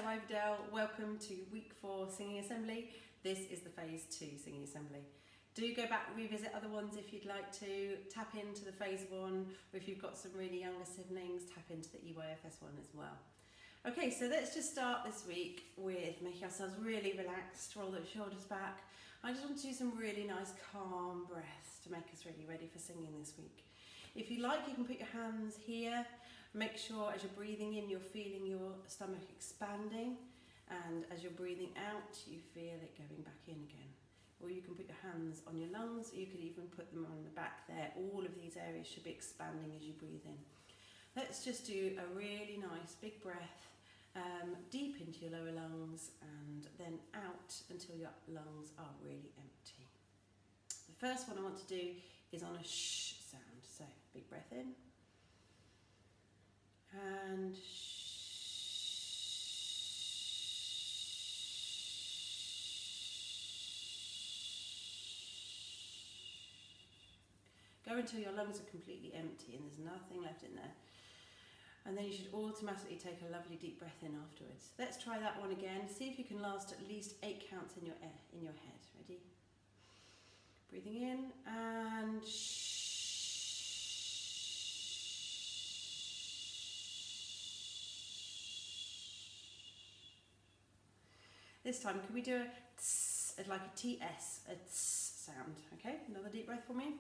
Hello Ivydale, welcome to week 4 singing assembly. This is the phase 2 singing assembly. Do go back, revisit other ones if you'd like to, tap into the phase 1, or if you've got some really younger siblings, tap into the EYFS one as well. Okay, so let's just start this week with making ourselves really relaxed, roll those shoulders back. I just want to do some really nice calm breaths to make us really ready for singing this week. If you like, you can put your hands here. Make sure as you're breathing in, you're feeling your stomach expanding, and as you're breathing out, you feel it going back in again. Or you can put your hands on your lungs, or you could even put them on the back there. All of these areas should be expanding as you breathe in. Let's just do a really nice big breath, deep into your lower lungs, and then out until your lungs are really empty. The first one I want to do is on a shh sound. So big breath in. And go until your lungs are completely empty and there's nothing left in there. And then you should automatically take a lovely deep breath in afterwards. Let's try that one again. See if you can last at least 8 counts in your head. Ready? Breathing in and this time, can we do a tss, like a TS, a tss sound, okay? Another deep breath for me.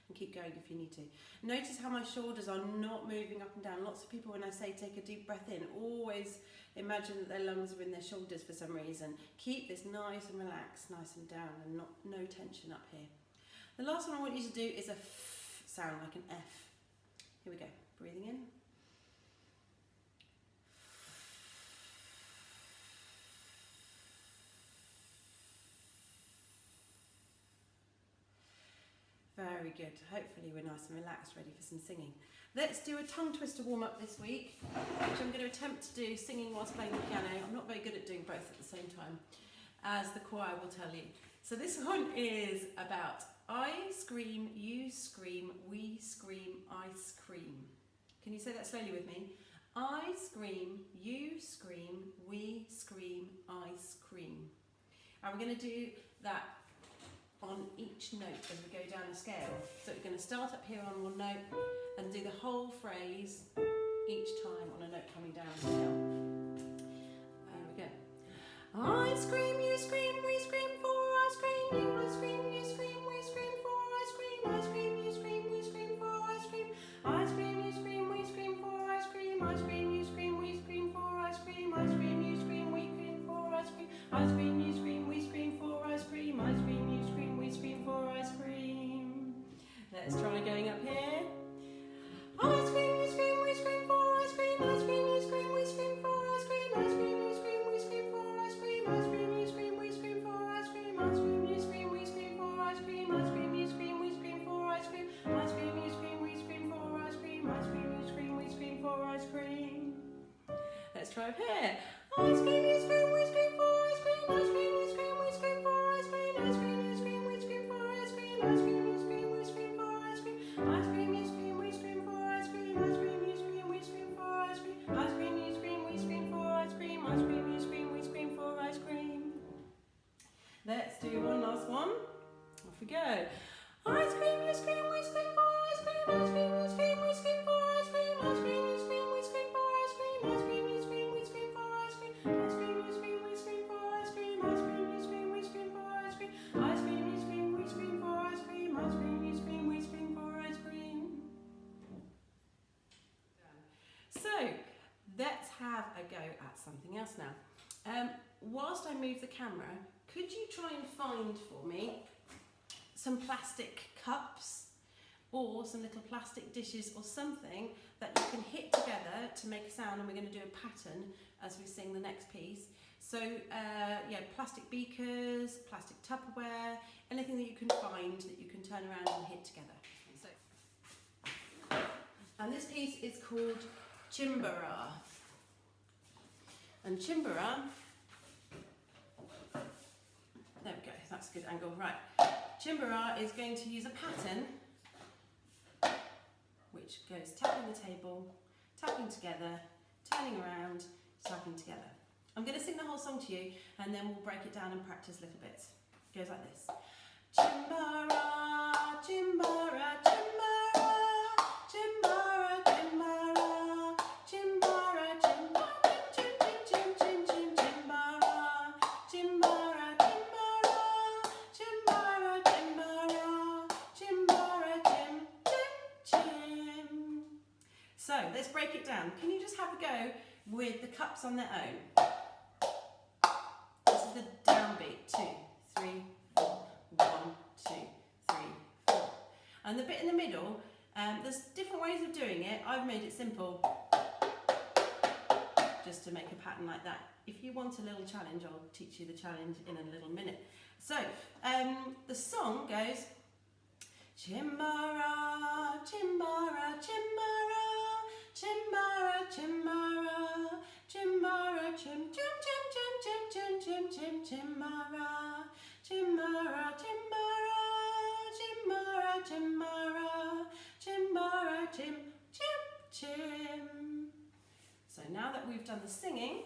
And keep going if you need to. Notice how my shoulders are not moving up and down. Lots of people, when I say take a deep breath in, always imagine that their lungs are in their shoulders for some reason. Keep this nice and relaxed, nice and down, and no tension up here. The last one I want you to do is a f sound, like an F. Here we go. Breathing in. Very good. Hopefully we're nice and relaxed, ready for some singing. Let's do a tongue twister warm up this week, which I'm going to attempt to do singing whilst playing the piano. I'm not very good at doing both at the same time, as the choir will tell you. So this one is about I scream, you scream, we scream, ice cream. Can you say that slowly with me? I scream, you scream, we scream, ice cream. And we're going to do that on each note as we go down a scale. So we're going to start up here on one note and do the whole phrase each time on a note coming down a scale. Here we go. I scream, you scream, we scream for ice cream. You scream, you scream, we scream for ice cream. I scream, you scream, we scream for ice cream. I scream, you scream, we scream for ice cream. I scream, you scream, we scream for ice cream. I scream, you scream, we scream for ice cream. I scream, you scream, we scream for ice cream. I scream, you scream, we scream for ice cream. Let's try going up here. I scream, you scream, we scream for ice cream. I scream, you scream, we scream for ice cream. I scream, you scream, we scream for ice cream. I scream, you scream, we scream for ice cream. I scream, you scream, we scream for ice cream. I scream, you scream, we scream for ice cream. I scream, you scream, we scream for ice cream. I scream, you scream, we scream for ice cream. Let's try up here. I scream, you scream, we scream for ice cream. I scream, you scream, we scream for ice cream. I scream, you scream, we scream for ice cream. I scream, you scream, we scream for ice cream. I scream, you scream, we scream for ice cream. I scream, you scream, we scream for ice cream. I scream, you scream, we scream for ice cream. I scream, you scream, we scream for ice cream. Let's do one last one. Off we go. I scream, you scream, we scream for ice cream. I scream, you scream, we scream for ice cream. I scream, you scream, we scream for ice cream. I scream, you scream, we scream for ice cream. I scream, you scream, we scream for ice cream. I scream, you scream, we scream for ice cream. I scream, you scream, we scream for ice cream. I scream, you scream, we scream for ice cream. So let's have a go at something else now. Whilst I move the camera, could you try and find for me some plastic cups or some little plastic dishes or something that you can hit together to make a sound, and we're going to do a pattern as we sing the next piece. So yeah, plastic beakers, plastic Tupperware, anything that you can find that you can turn around and hit together. So, and this piece is called Chimbara. And Chimbara that's a good angle. Right, Chimbara is going to use a pattern which goes tapping the table, tapping together, turning around, tapping together. I'm going to sing the whole song to you and then we'll break it down and practice little bits. It goes like this. Chimbara, chimbara, chimbara, chimbara, chimbara, chimbara, chimbara, chim, chim, chim, chim, chim, chimbara, chimbara, chimbara, chimbara, chimbara, chim, chim, chim. So let's break it down. Can you just have a go with the cups on their own? This is the downbeat. 2, 3, 4. 1, 2, 3, 4. And the bit in the middle, there's different ways of doing it. I've made it simple, just to make a pattern like that. If you want a little challenge, I'll teach you the challenge in a little minute. So, the song goes, Chimbara, chimbara, chimbara, chimbara, chimbara, chimbara, chim, chim, chim, chim, chim, chim, chim, chim, chimbara. Chimbara, chimbara, chimbara, chimbara, chimbara, chim, chim, chim. So now that we've done the singing,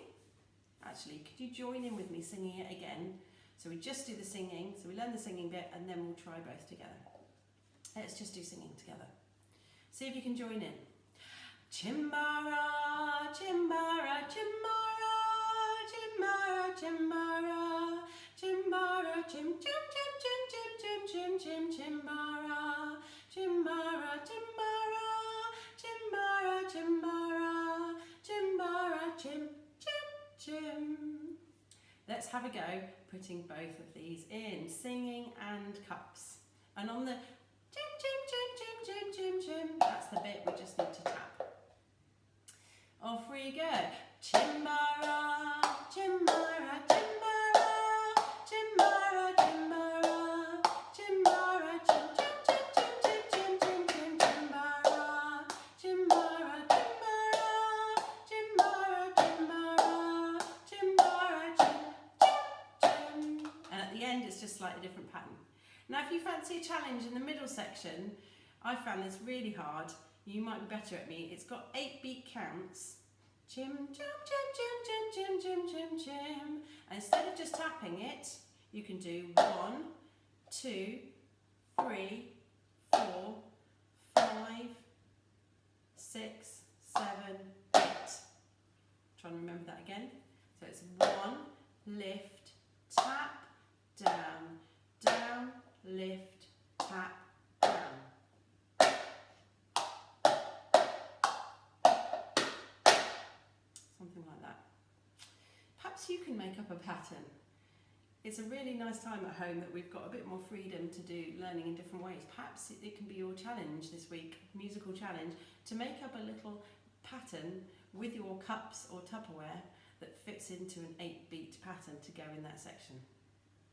actually, could you join in with me singing it again? So we just do the singing, so we learn the singing bit and then we'll try both together. Let's just do singing together. See if you can join in. Chimbara, chimbara, chimbara, chimbara, chimbara. Chimbara, chim, chim, chim, chim, chim, chim, chim, chim, chimbara, chimbara, chimbara, chimbara, chimbara, chimbara, chim, chim, chim. Let's have a go putting both of these in, singing and cups. And on the chim, chim, chim, chim, chim, chim, chim, that's the bit we just need to tap. Off we go. Chimbara, chimbara, chimbara. Chimbara, chimbara, chimbara, chim, chim, chim, chim, chim, chim, chim, chim, chimbara, chimbara, chimbara, chimbara, chimbara, chim, chim, chim. And at the end it's just slightly different pattern. Now if you fancy a challenge in the middle section, I found this really hard. You might be better at me. It's got 8 beat counts. Chim, chim, chim, chim, chim, chim, chim, chim, chim. And instead of just tapping it, you can do 1, 2, 3, 4, 5, 6, 7, 8. Try and remember that again. So it's 1, lift, tap, down, down, lift, tap, down. Something like that. Perhaps you can make up a pattern. It's a really nice time at home that we've got a bit more freedom to do learning in different ways. Perhaps it can be your challenge this week, musical challenge, to make up a little pattern with your cups or Tupperware that fits into an 8-beat pattern to go in that section.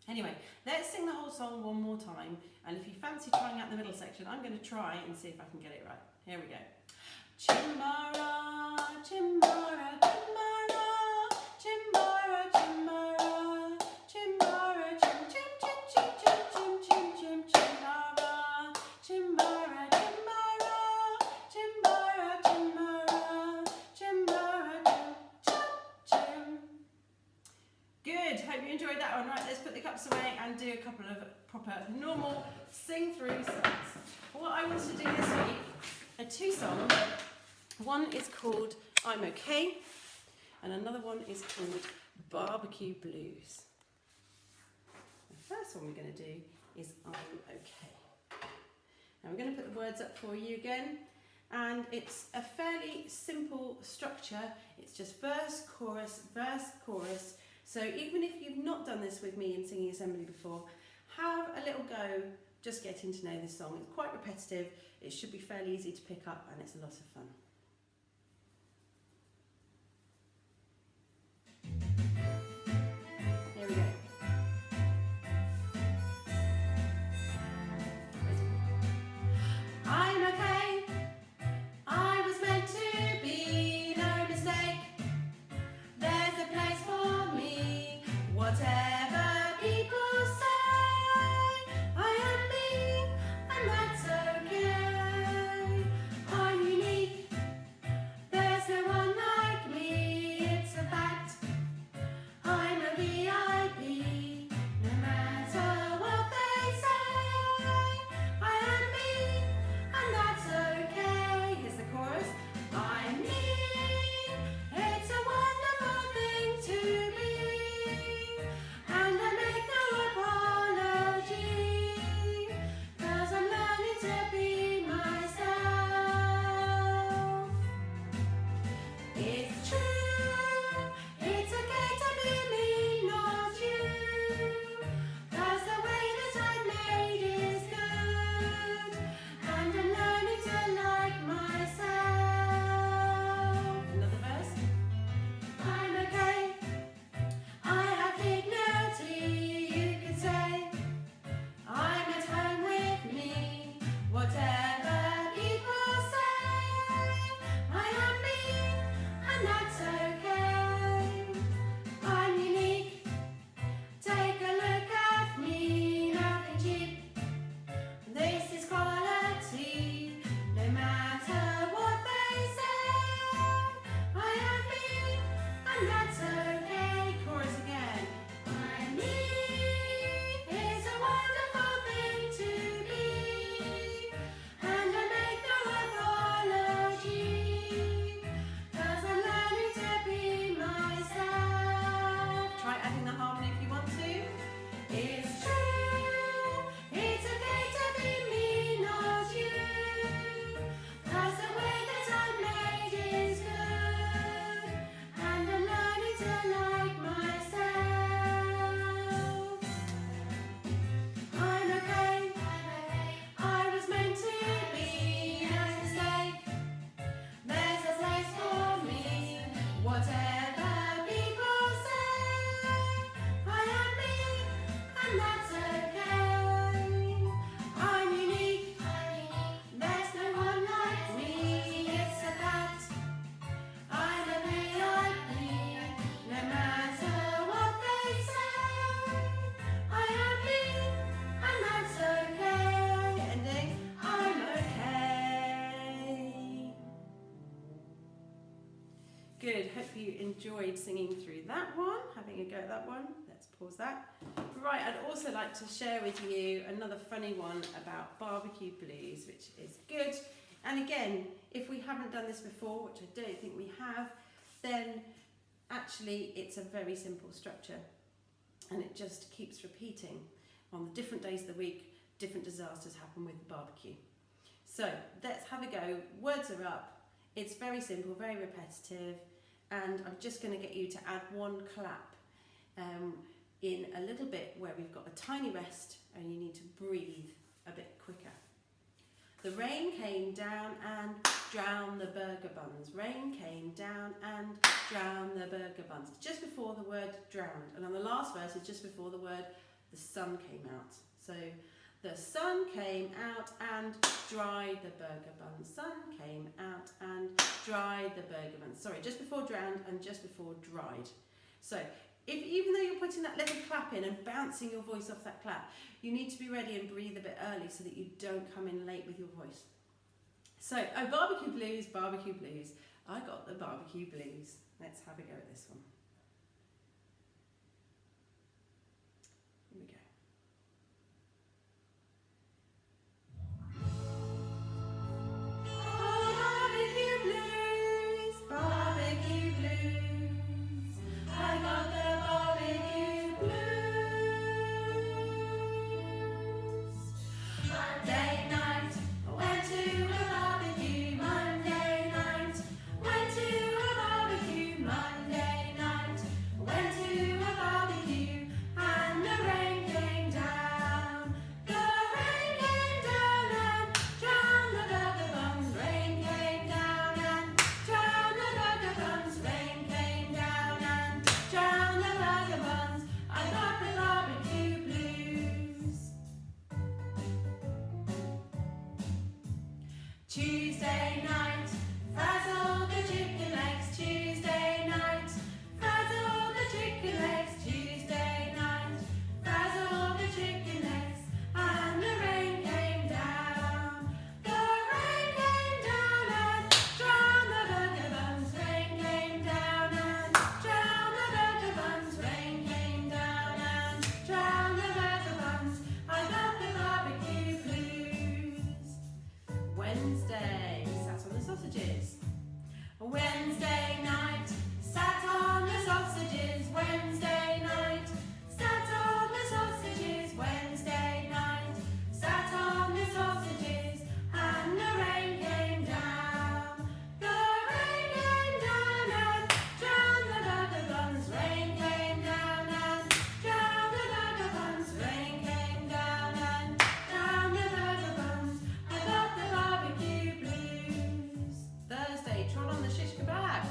Anyway, let's sing the whole song one more time, and if you fancy trying out the middle section, I'm going to try and see if I can get it right. Here we go. Chimbara, chimbara, chimbara, chimbara, chimbara, chimbara, chim, chim, chim, chim, chim, chim, chim, chim, chimbara, chimbara, chimbara, chimbara, chimbara, chim, chim, chim. Good, hope you enjoyed that one. Right, let's put the cups away and do a couple of proper normal sing-through songs. What I want to do this week are 2 songs. One is called I'm Okay, and another one is called BBQ Blues. The first one we're going to do is I'm Okay. Now we're going to put the words up for you again, and it's a fairly simple structure. It's just verse, chorus, verse, chorus. So even if you've not done this with me in Singing Assembly before, have a little go just getting to know this song. It's quite repetitive, it should be fairly easy to pick up, and it's a lot of fun. Here we go. Ready? I'm okay, I was meant to be, no mistake. There's a place for me, whatever people say. enjoyed singing through that one, having a go at that one. Let's pause that. Right, I'd also like to share with you another funny one about BBQ Blues, which is good. And again, if we haven't done this before, which I don't think we have, then actually it's a very simple structure. And it just keeps repeating. On the different days of the week, different disasters happen with the barbecue. So let's have a go. Words are up. It's very simple, very repetitive. And I'm just going to get you to add one clap in a little bit where we've got a tiny rest and you need to breathe a bit quicker. The rain came down and drowned the burger buns. Rain came down and drowned the burger buns. It's just before the word drowned. And on the last verse, it's just before the word the sun came out. So the sun came out and dried the burger buns. Sun came out and dried the burger buns. Sorry, just before drowned and just before dried. So even though you're putting that little clap in and bouncing your voice off that clap, you need to be ready and breathe a bit early so that you don't come in late with your voice. So, barbecue blues, barbecue blues. I got the barbecue blues. Let's have a go at this one. Here we go. Tuesday night, frazzle the chicken legs. Tuesday night, frazzle the chicken legs. Tuesday night, frazzle the chicken legs. And the rain came down. The rain came down and drowned the burger buns. Rain came down and drowned the burger buns. Rain came down and drowned the burger buns. I got the barbecue blues. Wednesday, sat on the sausages. Wednesday night, sat on the sausages. Wednesday night, sat on the sausages. Wednesday night, sat on the sausages. And the rain came down. The rain came down and drowned the burger buns. Rain came down and drowned the burger buns. Rain came down and drowned the burger buns. I got the barbecue blues. Thursday, trot on the shish kebab.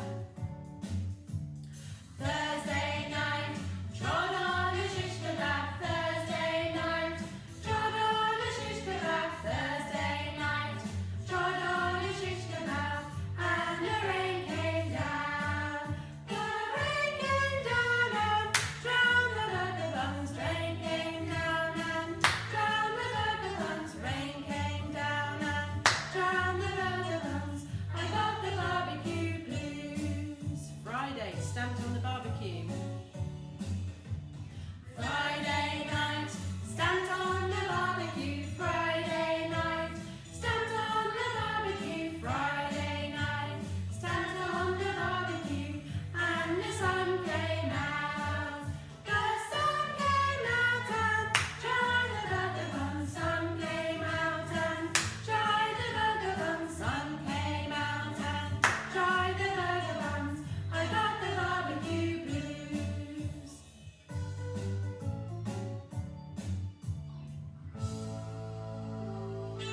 Thursday night, trot on the shish kebab. Thursday night, trot on the shish kebab. Thursday night, trot on the shish kebab. And the rain came down. The rain came down and drowned the burger buns. Rain came down and drowned the burger buns. Rain came down and drowned the burger buns. I got the barbecue blues. Friday, stamped on the barbecue. Friday night, stamped on the barbecue. Friday night, stamped on the barbecue. Friday night, stamped on the barbecue. And the sun came out. The sun came out and dried the burger buns. Sun came out and dried the burger buns. Sun came out and dried the burger buns. I got the barbecue blues.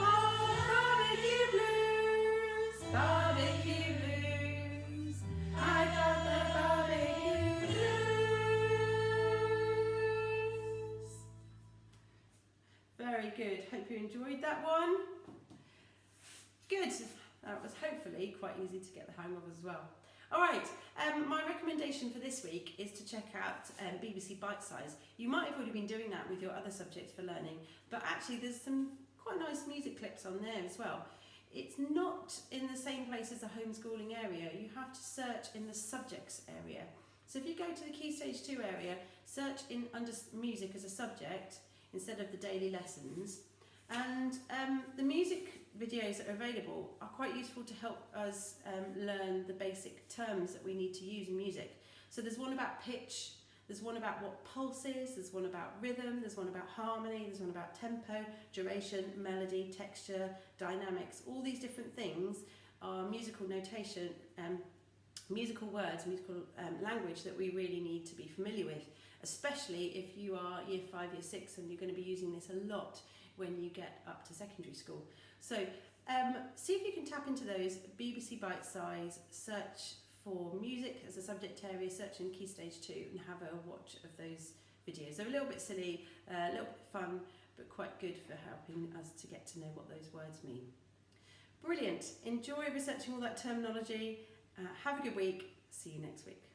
Oh, barbecue blues, barbecue blues. I got the barbecue blues. Very good. Hope you enjoyed that one. Good. That was hopefully quite easy to get the hang of as well. All right, my recommendation for this week is to check out BBC Bite Size. You might have already been doing that with your other subjects for learning, but actually there's some quite nice music clips on there as well. it's not in the same place as the homeschooling area. You have to search in the subjects area. So if you go to the Key Stage 2 area, search in under music as a subject instead of the daily lessons. And the music videos that are available are quite useful to help us learn the basic terms that we need to use in music. So there's one about pitch, there's one about what pulse is, there's one about rhythm, there's one about harmony, there's one about tempo, duration, melody, texture, dynamics. All these different things are musical notation, musical words, musical language that we really need to be familiar with, especially if you are year 5, year 6 and you're going to be using this a lot when you get up to secondary school. So see if you can tap into those. BBC Bite Size, search for music as a subject area, search in Key Stage 2 and have a watch of those videos. They're a little bit silly, a little bit fun, but quite good for helping us to get to know what those words mean. Brilliant. Enjoy researching all that terminology. Have a good week. See you next week.